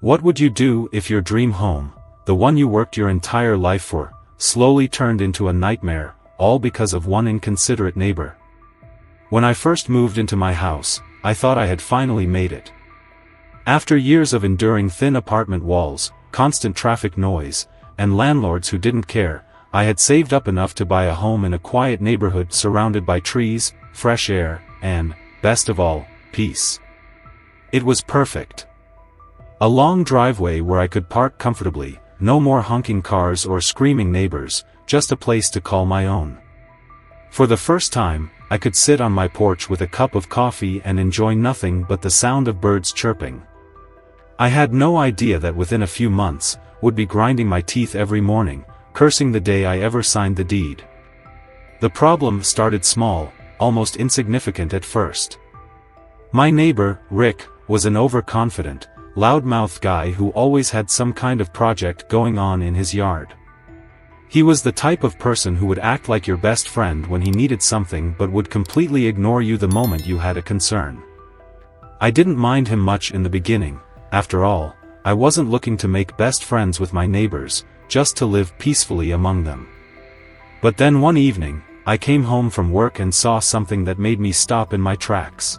What would you do if your dream home, the one you worked your entire life for, slowly turned into a nightmare, all because of one inconsiderate neighbor? When I first moved into my house, I thought I had finally made it. After years of enduring thin apartment walls, constant traffic noise, and landlords who didn't care, I had saved up enough to buy a home in a quiet neighborhood surrounded by trees, fresh air, and, best of all, peace. It was perfect. A long driveway where I could park comfortably, no more honking cars or screaming neighbors, just a place to call my own. For the first time, I could sit on my porch with a cup of coffee and enjoy nothing but the sound of birds chirping. I had no idea that within a few months, would be grinding my teeth every morning, cursing the day I ever signed the deed. The problem started small, almost insignificant at first. My neighbor, Rick, was an overconfident, loud-mouthed guy who always had some kind of project going on in his yard. He was the type of person who would act like your best friend when he needed something but would completely ignore you the moment you had a concern. I didn't mind him much in the beginning. After all, I wasn't looking to make best friends with my neighbors, just to live peacefully among them. But then one evening, I came home from work and saw something that made me stop in my tracks.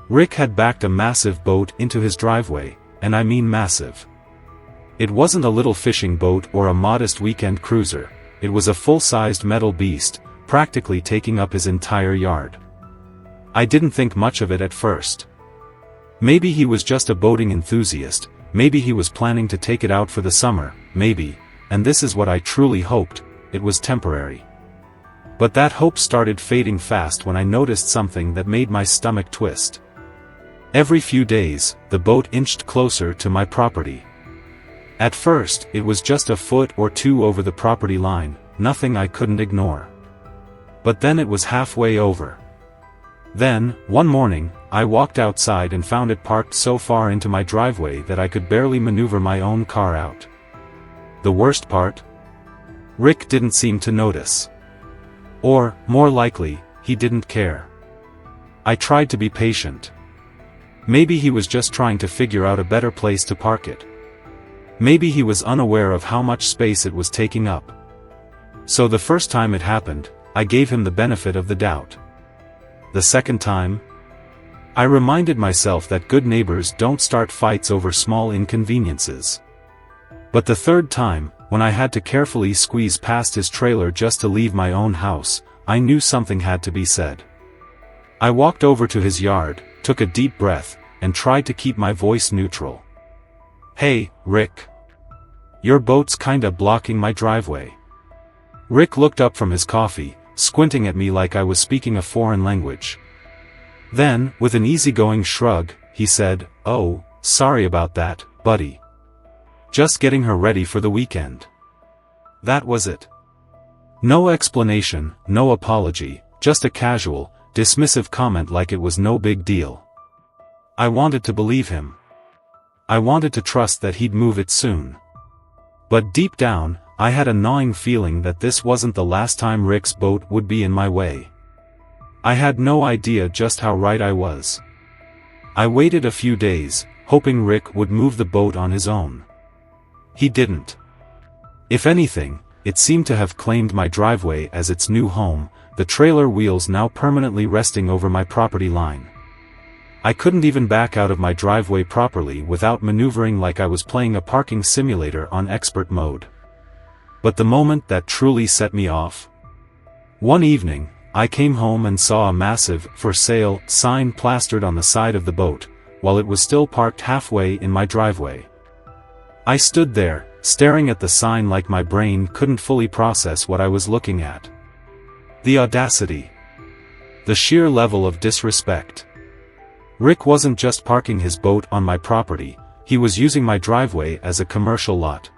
Rick had backed a massive boat into his driveway, and I mean massive. It wasn't a little fishing boat or a modest weekend cruiser, it was a full-sized metal beast, practically taking up his entire yard. I didn't think much of it at first. Maybe he was just a boating enthusiast, maybe he was planning to take it out for the summer, maybe, and this is what I truly hoped, it was temporary. But that hope started fading fast when I noticed something that made my stomach twist. Every few days, the boat inched closer to my property. At first, it was just a foot or two over the property line, nothing I couldn't ignore. But then it was halfway over. Then, one morning, I walked outside and found it parked so far into my driveway that I could barely maneuver my own car out. The worst part? Rick didn't seem to notice. Or, more likely, he didn't care. I tried to be patient. Maybe he was just trying to figure out a better place to park it. Maybe he was unaware of how much space it was taking up. So the first time it happened, I gave him the benefit of the doubt. The second time, I reminded myself that good neighbors don't start fights over small inconveniences. But the third time, when I had to carefully squeeze past his trailer just to leave my own house, I knew something had to be said. I walked over to his yard, took a deep breath, and tried to keep my voice neutral. "Hey, Rick. Your boat's kinda blocking my driveway." Rick looked up from his coffee, squinting at me like I was speaking a foreign language. Then, with an easygoing shrug, he said, "Oh, sorry about that, buddy. Just getting her ready for the weekend." That was it. No explanation, no apology, just a casual, dismissive comment like it was no big deal. I wanted to believe him. I wanted to trust that he'd move it soon. But deep down, I had a gnawing feeling that this wasn't the last time Rick's boat would be in my way. I had no idea just how right I was. I waited a few days, hoping Rick would move the boat on his own. He didn't. If anything, it seemed to have claimed my driveway as its new home, the trailer wheels now permanently resting over my property line. I couldn't even back out of my driveway properly without maneuvering like I was playing a parking simulator on expert mode. But the moment that truly set me off. One evening, I came home and saw a massive "For Sale" sign plastered on the side of the boat, while it was still parked halfway in my driveway. I stood there, staring at the sign like my brain couldn't fully process what I was looking at. The audacity. The sheer level of disrespect. Rick wasn't just parking his boat on my property, he was using my driveway as a commercial lot.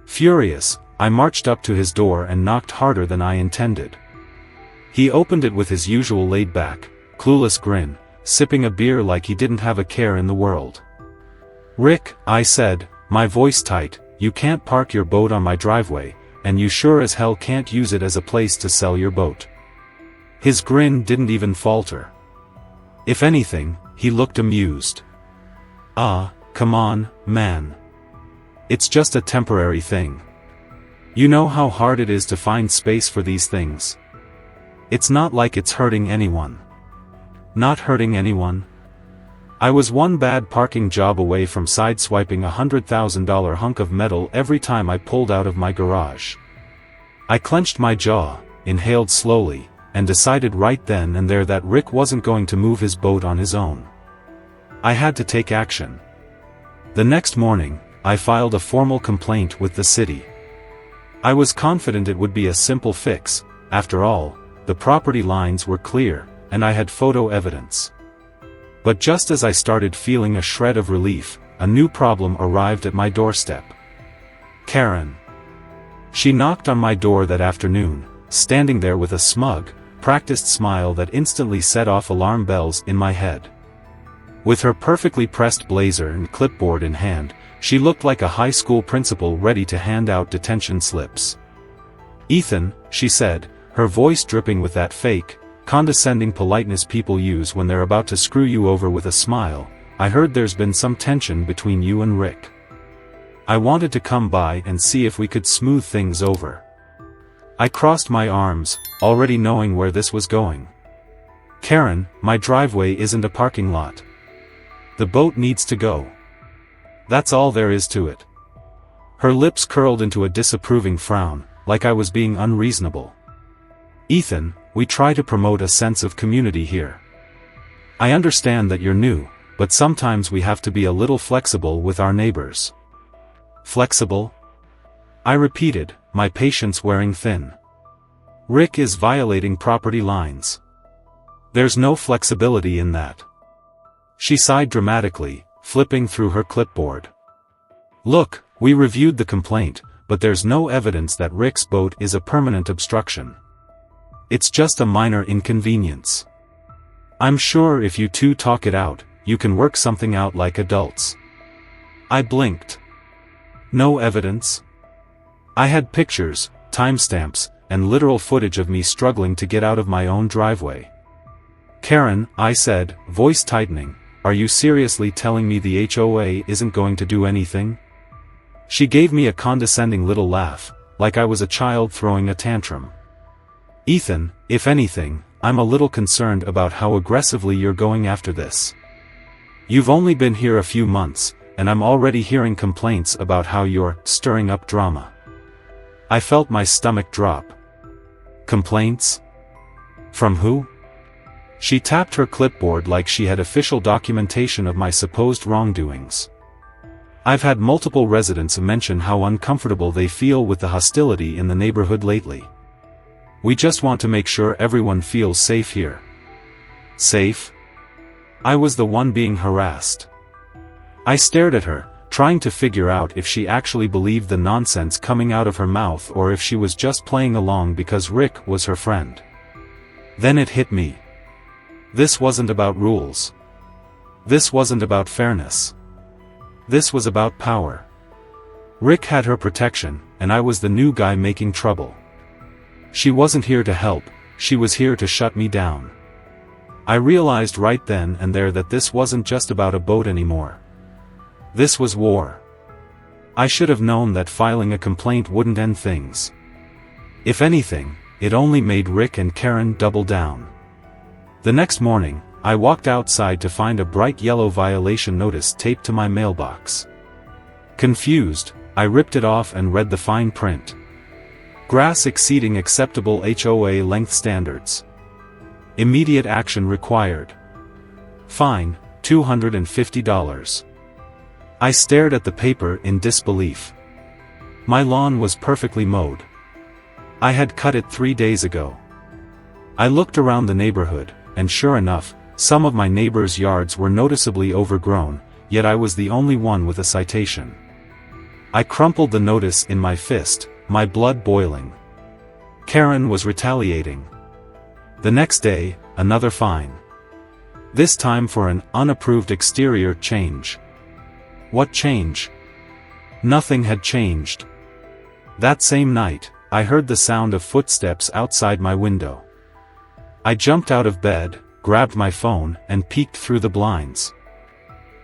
Furious, I marched up to his door and knocked harder than I intended. He opened it with his usual laid-back, clueless grin, sipping a beer like he didn't have a care in the world. "Rick," I said, my voice tight, "you can't park your boat on my driveway, and you sure as hell can't use it as a place to sell your boat." His grin didn't even falter. If anything, he looked amused. "Ah, Come on, man. It's just a temporary thing. You know how hard it is to find space for these things. It's not like it's hurting anyone. Not hurting anyone? I was one bad parking job away from sideswiping a $100,000 hunk of metal every time I pulled out of my garage. I clenched my jaw, inhaled slowly, and decided right then and there that Rick wasn't going to move his boat on his own. I had to take action. The next morning, I filed a formal complaint with the city. I was confident it would be a simple fix. After all, the property lines were clear, and I had photo evidence. But just as I started feeling a shred of relief, a new problem arrived at my doorstep. Karen. She knocked on my door that afternoon, standing there with a smug, practiced smile that instantly set off alarm bells in my head. With her perfectly pressed blazer and clipboard in hand, she looked like a high school principal ready to hand out detention slips. "Ethan," she said, her voice dripping with that fake, condescending politeness people use when they're about to screw you over with a smile, "I heard there's been some tension between you and Rick. I wanted to come by and see if we could smooth things over." I crossed my arms, already knowing where this was going. "Karen, my driveway isn't a parking lot. The boat needs to go. That's all there is to it." Her lips curled into a disapproving frown, like I was being unreasonable. "Ethan, we try to promote a sense of community here. I understand that you're new, but sometimes we have to be a little flexible with our neighbors." "Flexible?" I repeated, my patience wearing thin. "Rick is violating property lines. There's no flexibility in that." She sighed dramatically, flipping through her clipboard. "Look, we reviewed the complaint, but there's no evidence that Rick's boat is a permanent obstruction. It's just a minor inconvenience. I'm sure if you two talk it out, you can work something out like adults." I blinked. "No evidence?" I had pictures, timestamps, and literal footage of me struggling to get out of my own driveway. "Karen," I said, voice tightening, "are you seriously telling me the HOA isn't going to do anything?" She gave me a condescending little laugh, like I was a child throwing a tantrum. "Ethan, if anything, I'm a little concerned about how aggressively you're going after this. You've only been here a few months, and I'm already hearing complaints about how you're stirring up drama." I felt my stomach drop. "Complaints? From who?" She tapped her clipboard like she had official documentation of my supposed wrongdoings. "I've had multiple residents mention how uncomfortable they feel with the hostility in the neighborhood lately. We just want to make sure everyone feels safe here." "Safe?" I was the one being harassed. I stared at her, trying to figure out if she actually believed the nonsense coming out of her mouth or if she was just playing along because Rick was her friend. Then it hit me. This wasn't about rules. This wasn't about fairness. This was about power. Rick had her protection, and I was the new guy making trouble. She wasn't here to help, she was here to shut me down. I realized right then and there that this wasn't just about a boat anymore. This was war. I should have known that filing a complaint wouldn't end things. If anything, it only made Rick and Karen double down. The next morning, I walked outside to find a bright yellow violation notice taped to my mailbox. Confused, I ripped it off and read the fine print. Grass exceeding acceptable HOA length standards. Immediate action required. Fine, $250. I stared at the paper in disbelief. My lawn was perfectly mowed. I had cut it 3 days ago. I looked around the neighborhood, and sure enough, some of my neighbors' yards were noticeably overgrown, yet I was the only one with a citation. I crumpled the notice in my fist, my blood boiling. Karen was retaliating. The next day, another fine. This time for an unapproved exterior change. What change? Nothing had changed. That same night, I heard the sound of footsteps outside my window. I jumped out of bed, grabbed my phone, and peeked through the blinds.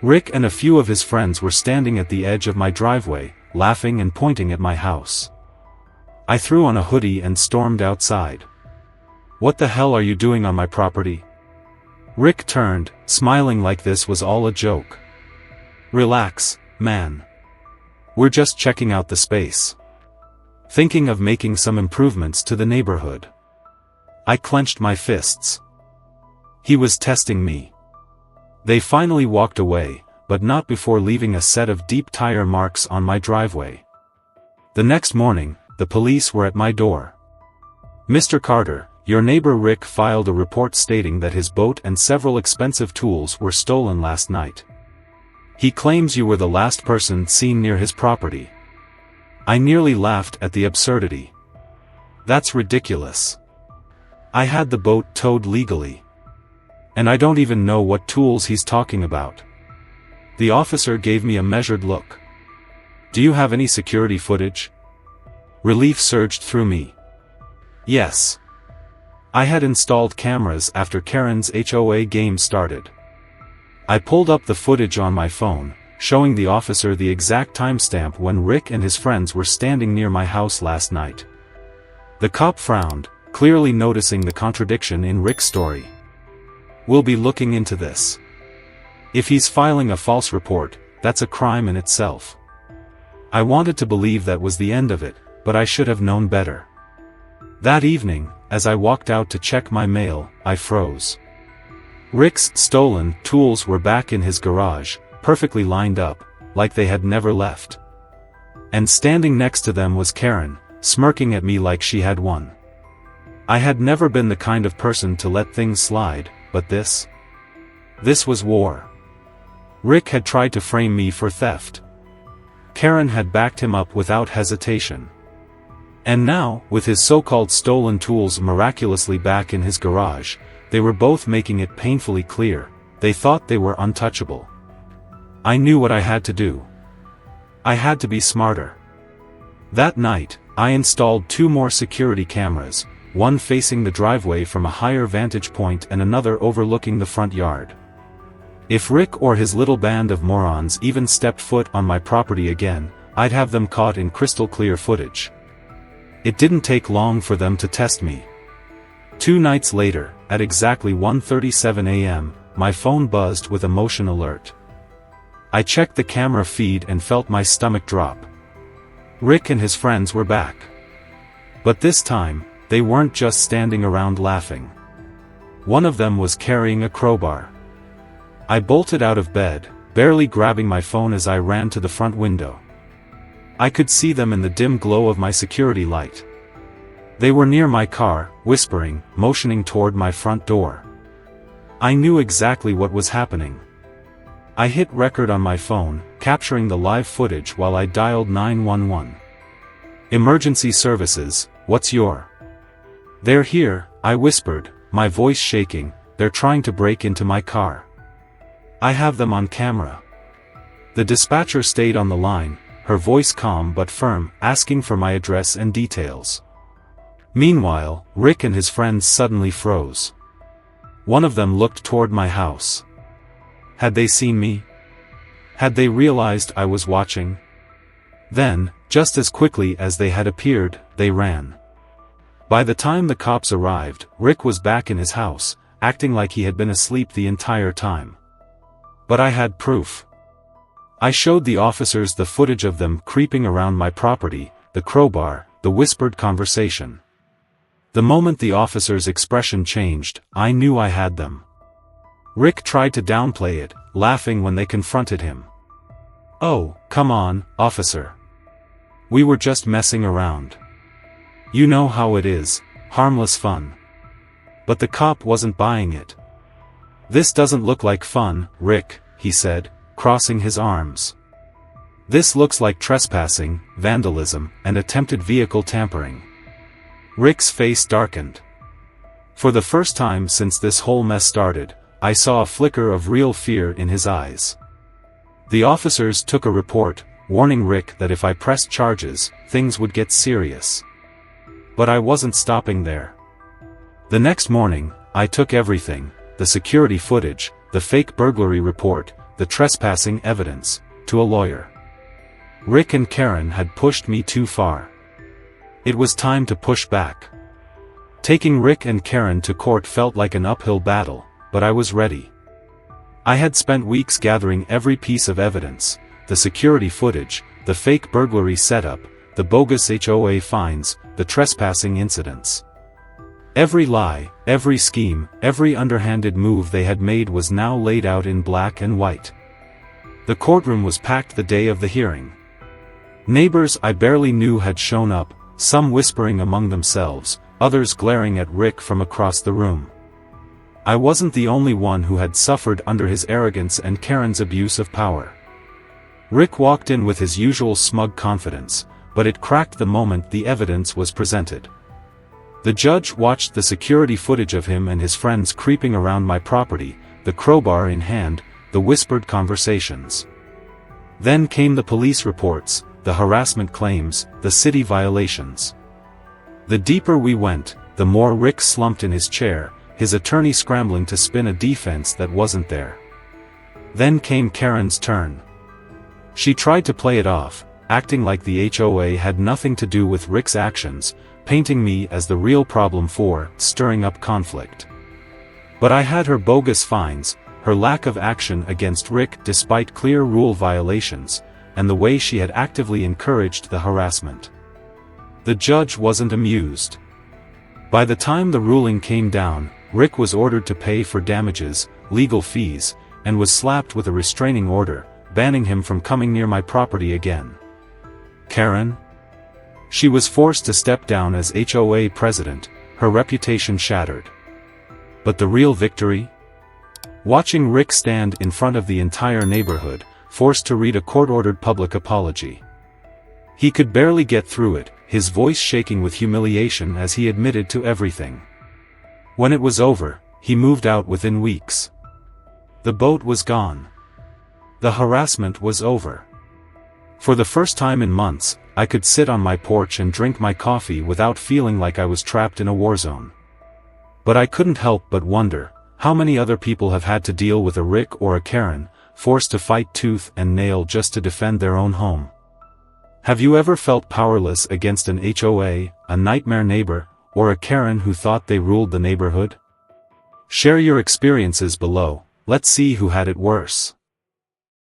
Rick and a few of his friends were standing at the edge of my driveway, laughing and pointing at my house. I threw on a hoodie and stormed outside. "What the hell are you doing on my property?" Rick turned, smiling like this was all a joke. "Relax, man. We're just checking out the space. Thinking of making some improvements to the neighborhood." I clenched my fists. He was testing me. They finally walked away, but not before leaving a set of deep tire marks on my driveway. The next morning, the police were at my door. "Mr. Carter, your neighbor Rick filed a report stating that his boat and several expensive tools were stolen last night. He claims you were the last person seen near his property." I nearly laughed at the absurdity. "That's ridiculous. I had the boat towed legally. And I don't even know what tools he's talking about." The officer gave me a measured look. "Do you have any security footage?" Relief surged through me. Yes. I had installed cameras after Karen's HOA game started. I pulled up the footage on my phone, showing the officer the exact timestamp when Rick and his friends were standing near my house last night. The cop frowned, clearly noticing the contradiction in Rick's story. "We'll be looking into this. If he's filing a false report, that's a crime in itself." I wanted to believe that was the end of it, but I should have known better. That evening, as I walked out to check my mail, I froze. Rick's stolen tools were back in his garage, perfectly lined up, like they had never left. And standing next to them was Karen, smirking at me like she had won. I had never been the kind of person to let things slide, but this was war. Rick had tried to frame me for theft. Karen had backed him up without hesitation. And now, with his so-called stolen tools miraculously back in his garage, they were both making it painfully clear, they thought they were untouchable. I knew what I had to do. I had to be smarter. That night, I installed 2 more security cameras, one facing the driveway from a higher vantage point and another overlooking the front yard. If Rick or his little band of morons even stepped foot on my property again, I'd have them caught in crystal clear footage. It didn't take long for them to test me. 2 nights later, at exactly 1:37 a.m., my phone buzzed with a motion alert. I checked the camera feed and felt my stomach drop. Rick and his friends were back. But this time, they weren't just standing around laughing. One of them was carrying a crowbar. I bolted out of bed, barely grabbing my phone as I ran to the front window. I could see them in the dim glow of my security light. They were near my car, whispering, motioning toward my front door. I knew exactly what was happening. I hit record on my phone, capturing the live footage while I dialed 911. "Emergency services, what's your?" "They're here," I whispered, my voice shaking. "They're trying to break into my car. I have them on camera." The dispatcher stayed on the line, her voice calm but firm, asking for my address and details. Meanwhile, Rick and his friends suddenly froze. One of them looked toward my house. Had they seen me? Had they realized I was watching? Then, just as quickly as they had appeared, they ran. By the time the cops arrived, Rick was back in his house, acting like he had been asleep the entire time. But I had proof. I showed the officers the footage of them creeping around my property, the crowbar, the whispered conversation. The moment the officer's expression changed, I knew I had them. Rick tried to downplay it, laughing when they confronted him. "Oh, come on, officer. We were just messing around. You know how it is, harmless fun." But the cop wasn't buying it. "This doesn't look like fun, Rick," he said, crossing his arms. "This looks like trespassing, vandalism, and attempted vehicle tampering." Rick's face darkened. For the first time since this whole mess started, I saw a flicker of real fear in his eyes. The officers took a report, warning Rick that if I pressed charges, things would get serious. But I wasn't stopping there. The next morning, I took everything, the security footage, the fake burglary report, the trespassing evidence, to a lawyer. Rick and Karen had pushed me too far. It was time to push back. Taking Rick and Karen to court felt like an uphill battle, but I was ready. I had spent weeks gathering every piece of evidence: the security footage, the fake burglary setup, the bogus HOA fines, the trespassing incidents. Every lie, every scheme, every underhanded move they had made was now laid out in black and white. The courtroom was packed the day of the hearing. Neighbors I barely knew had shown up, some whispering among themselves, others glaring at Rick from across the room. I wasn't the only one who had suffered under his arrogance and Karen's abuse of power. Rick walked in with his usual smug confidence, but it cracked the moment the evidence was presented. The judge watched the security footage of him and his friends creeping around my property, the crowbar in hand, the whispered conversations. Then came the police reports, the harassment claims, the city violations. The deeper we went, the more Rick slumped in his chair, his attorney scrambling to spin a defense that wasn't there. Then came Karen's turn. She tried to play it off, acting like the HOA had nothing to do with Rick's actions, painting me as the real problem for stirring up conflict. But I had her bogus fines, her lack of action against Rick despite clear rule violations, and the way she had actively encouraged the harassment. The judge wasn't amused. By the time the ruling came down, Rick was ordered to pay for damages, legal fees, and was slapped with a restraining order, banning him from coming near my property again. Karen? She was forced to step down as HOA president, her reputation shattered. But the real victory? Watching Rick stand in front of the entire neighborhood, forced to read a court-ordered public apology. He could barely get through it, his voice shaking with humiliation as he admitted to everything. When it was over, he moved out within weeks. The boat was gone. The harassment was over. For the first time in months, I could sit on my porch and drink my coffee without feeling like I was trapped in a war zone. But I couldn't help but wonder, how many other people have had to deal with a Rick or a Karen, forced to fight tooth and nail just to defend their own home? Have you ever felt powerless against an HOA, a nightmare neighbor, or a Karen who thought they ruled the neighborhood? Share your experiences below. Let's see who had it worse.